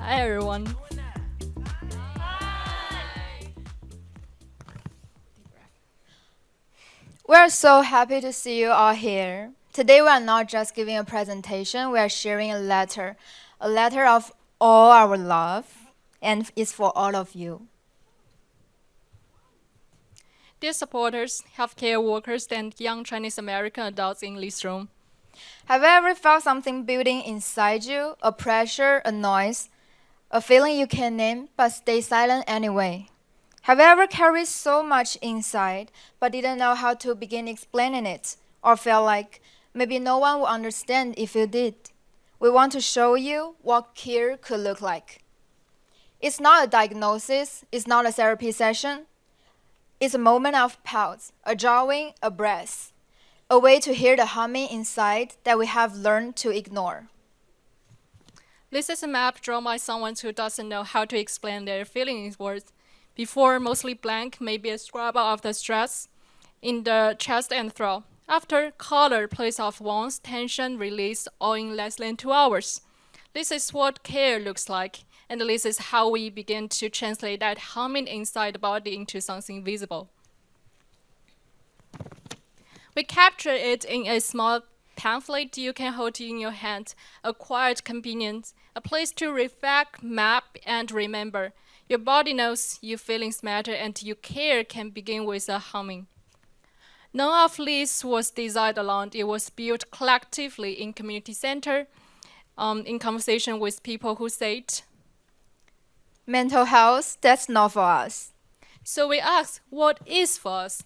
Hi everyone. We're so happy to see you all here. Today we are not just giving a presentation, we are sharing a letter of all our love, and it's for all of you. Dear supporters, healthcare workers, and young Chinese American adults in this room, Have you ever felt something building inside you? A pressure, a noise, a feeling you can name but stay silent anyway? Have you ever carried so much inside but didn't know how to begin explaining it? Or felt like maybe no one will understand if you did? We want to show you what care could look like. It's not a diagnosis, it's not a therapy session. It's a moment of pause, a drawing, a breath, a way to hear the humming inside that we have learned to ignore. this is a map drawn by someone who doesn't know how to explain their feelings in words. Before, mostly blank, maybe a scribble of the stress in the chest and throat. After, color, place of wounds, tension, release, all in less than 2 hours. This is what care looks like, and this is how we begin to translate that humming inside the body into something visible. We capture it in a small pamphlet you can hold in your hand, a quiet convenience, a place to reflect, map, and remember. Your body knows your feelings matter and your care can begin with a humming. None of this was designed alone. It was built collectively in community center, in conversation with people who said. Mental health, that's not for us. So we asked, what is for us?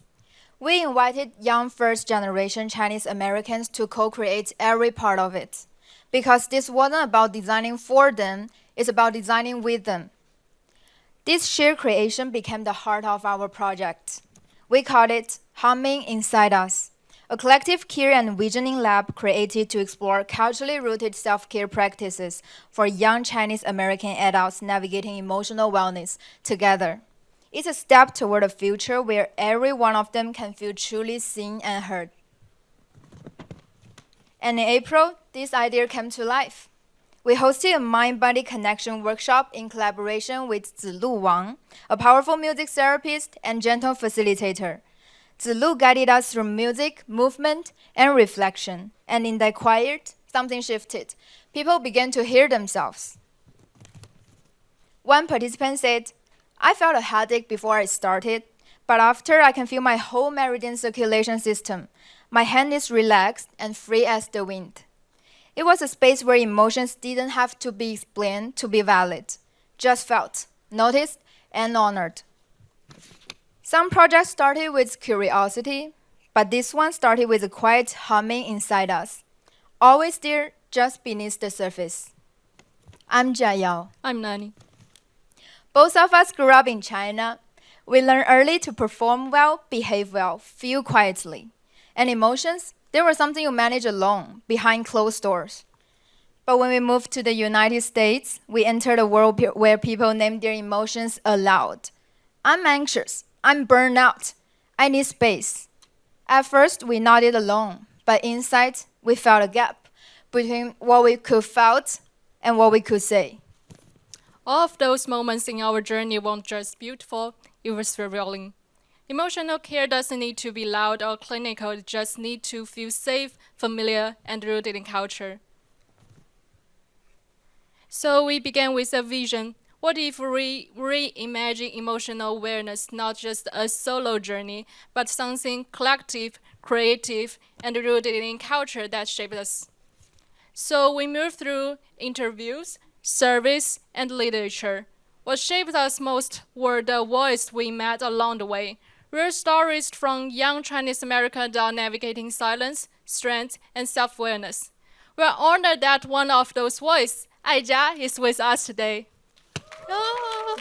We invited young first generation Chinese Americans to co create every part of it. Because this wasn't about designing for them, it's about designing with them. This shared creation became the heart of our project. We called it Humming Inside Us, a collective care and visioning lab created to explore culturally rooted self care practices for young Chinese American adults navigating emotional wellness together. It's a step toward a future where every one of them can feel truly seen and heard. And in April, this idea came to life. We hosted a mind-body connection workshop in collaboration with Zilu Wang, a powerful music therapist and gentle facilitator. Zilu guided us through music, movement, and reflection. And in that quiet, something shifted. People began to hear themselves. One participant said, I felt a headache before I started, but after I can feel my whole meridian circulation system. My hand is relaxed and free as the wind. It was a space where emotions didn't have to be explained to be valid, just felt, noticed, and honored. Some projects started with curiosity, but this one started with a quiet humming inside us, always there just beneath the surface. I'm Jiayao. I'm Nany. Both of us grew up in China. We learned early to perform well, behave well, feel quietly. And emotions, they were something you manage alone, behind closed doors. But when we moved to the United States, we entered a world where people name their emotions aloud. I'm anxious. I'm burned out. I need space. At first, we nodded alone, but inside, we felt a gap between what we could felt and what we could say. All of those moments in our journey weren't just beautiful, it was revealing. Emotional care doesn't need to be loud or clinical, it just needs to feel safe, familiar, and rooted in culture. So we began with a vision. What if we reimagine emotional awareness not just a solo journey, but something collective, creative, and rooted in culture that shaped us? So we moved through interviews, surveys, and literature. What shaped us most were the voices we met along the way. Real stories from young Chinese American adults navigating silence, strength, and self-awareness. We are honored that one of those voices, Aijia, is with us today. Oh,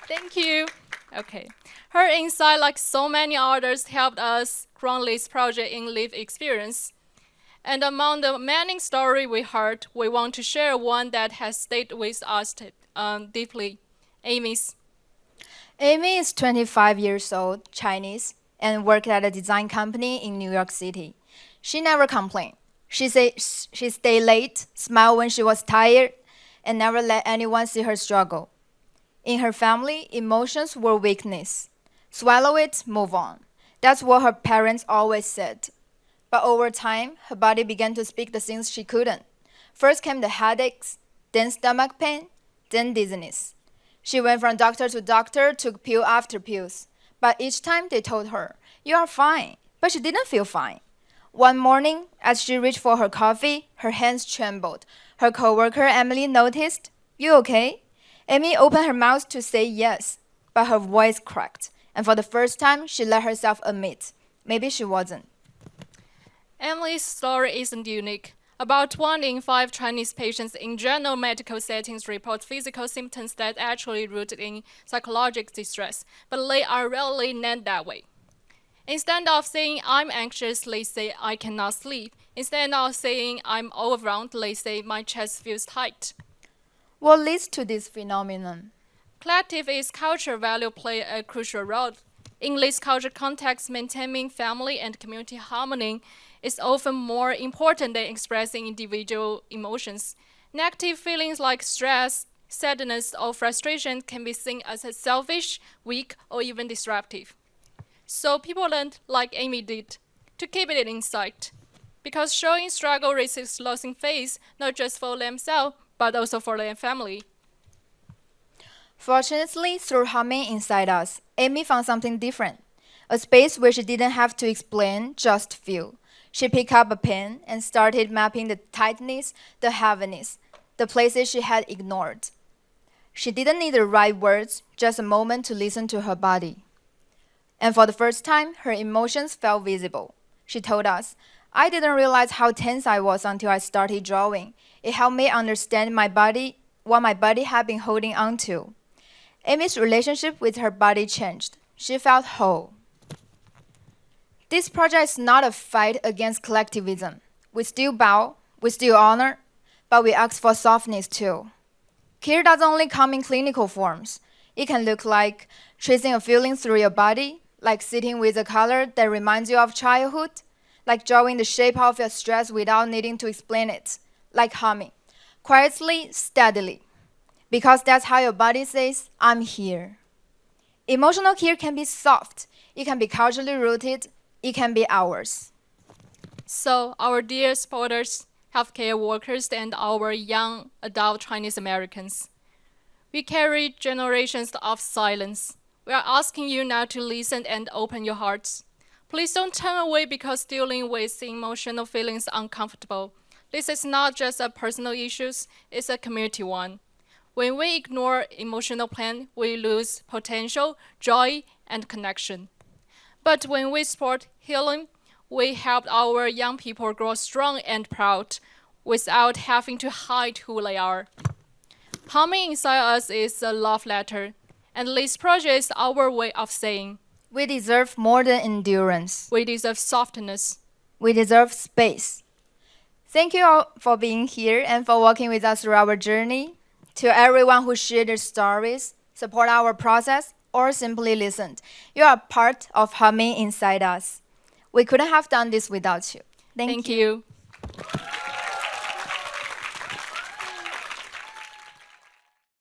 thank you. Okay. Her insight, like so many others, helped us ground this project in lived experience. And among the many stories we heard, we want to share one that has stayed with us deeply. Amy's. Amy is 25 years old, Chinese, and worked at a design company in New York City. She never complained. She said she stayed late, smiled when she was tired, and never let anyone see her struggle. In her family, emotions were weakness. Swallow it, move on. That's what her parents always said. But over time, her body began to speak the things she couldn't. First came the headaches, then stomach pain, then dizziness. She went from doctor to doctor, took pill after pills. But each time they told her, "You are fine." But she didn't feel fine. One morning, as she reached for her coffee, her hands trembled. Her coworker Emily noticed, "You okay?" Amy opened her mouth to say yes, but her voice cracked. And for the first time, she let herself admit, maybe she wasn't. Emily's story isn't unique. About 1 in 5 Chinese patients in general medical settings report physical symptoms that actually rooted in psychological distress, but they are rarely named that way. Instead of saying I'm anxious, they say I cannot sleep. Instead of saying I'm overwhelmed, they say my chest feels tight. What leads to this phenomenon? Collective is culture value play a crucial role. In this culture context, maintaining family and community harmony is often more important than expressing individual emotions. Negative feelings like stress, sadness, or frustration can be seen as selfish, weak, or even disruptive. So people learned, like Amy did, to keep it inside. Because showing struggle risks losing face, not just for themselves, but also for their family. Fortunately, through humming inside us, Amy found something different. A space where she didn't have to explain, just feel. She picked up a pen and started mapping the tightness, the heaviness, the places she had ignored. She didn't need the right words, just a moment to listen to her body. And for the first time, her emotions felt visible. She told us, "I didn't realize how tense I was until I started drawing. It helped me understand my body, what my body had been holding on to." Amy's relationship with her body changed. She felt whole. This project is not a fight against collectivism. We still bow, we still honor, but we ask for softness too. Care doesn't only come in clinical forms. It can look like tracing a feeling through your body, like sitting with a color that reminds you of childhood, like drawing the shape of your stress without needing to explain it, like humming, quietly, steadily. Because that's how your body says, "I'm here." Emotional care can be soft, it can be culturally rooted, it can be ours. So, our dear supporters, healthcare workers, and our young adult Chinese Americans, we carry generations of silence. We are asking you now to listen and open your hearts. Please don't turn away because dealing with emotional feelings is uncomfortable. This is not just a personal issue, it's a community one. When we ignore emotional pain, we lose potential, joy, and connection. But when we support healing, we help our young people grow strong and proud without having to hide who they are. Humming inside us is a love letter, and this project is our way of saying, We deserve more than endurance. we deserve softness. We deserve space. Thank you all for being here and for walking with us through our journey. To everyone who shared their stories, support our process, or simply listened, you are part of humming inside us. We couldn't have done this without you. Thank you. you.